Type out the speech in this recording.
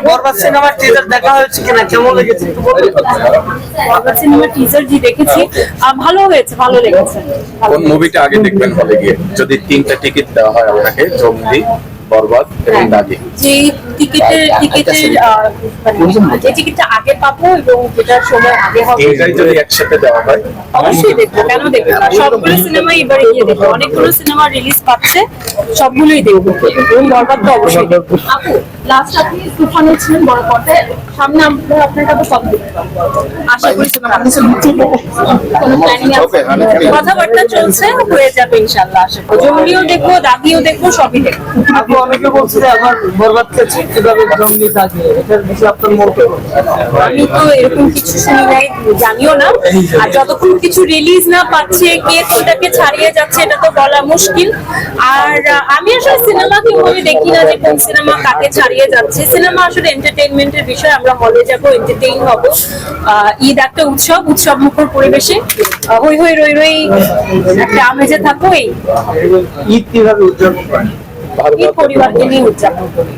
বরবাদ সিনেমার টিজার দেখা হয়েছে কিনা, কেমন লেগেছে একটু বলবেন? বরবাদ সিনেমার টিজার জি দেখেছি, ভালো হয়েছে, ভালো লেগেছে। কোন মুভিটা আগে দেখবেন হলে গিয়ে, যদি 3টা টিকিট দেওয়া হয় আপনাকে, জঙ্গলি, বরবাদ এবং দাগি? যে টিকিটের মানে যে টিকিটটা আগে পাবো এবং যেটার সময় আগে হবে এটাই যদি একসাথে দেওয়া হয়, অবশ্যই দেখবো, কেন দেখবো না? সবগুলো সিনেমাই এবারে গিয়ে দেখবো, অনেকগুলো সিনেমা রিলিজ পাচ্ছে, সবগুলোই দেখবো এবং বরবাদ তো অবশ্যই দেখবো। আপু লাস্ট আপনি তুফানে ছিলেন বড় পর্দায়, সামনে আমরা আপনার কাছে সব দেখতে পাবো, আশা করি সিনেমা কোনো প্ল্যানিং আছে? কথাবার্তা চলছে, হয়ে যাবে ইনশাআল্লাহ। আশা করি জঙ্গলিও দেখবো, দাগিও দেখবো, সবই দেখবো। আপু অনেকে বলছে যে আমার বরবাদ খেয়েছে, কিভাবে জঙ্গলি থাকে, এটার বিষয়ে আপনার মন্তব্য? আমি তো এরকম কিছু শুনি নাই, জানিও না। আর যতক্ষণ কিছু রিলিজ না পাচ্ছে, কে কোনটাকে ছাড়িয়ে যাচ্ছে, এটা তো বলা মুশকিল। আর আমি আসলে সিনেমাকে ওভাবে দেখি না যে কোন সিনেমা কাকে ছাড়িয়ে যাচ্ছে। সিনেমা আসলে এন্টারটেইনমেন্টের বিষয়, আমরা হলে যাবো, এন্টারটেইন হব। ঈদ একটা উৎসব মুখর পরিবেশে হই হই রই রই একটা আমেজে থাকো। এই ঈদ কিভাবে উদযাপন করেন? ঈদ পরিবারকে নিয়ে উদযাপন করি।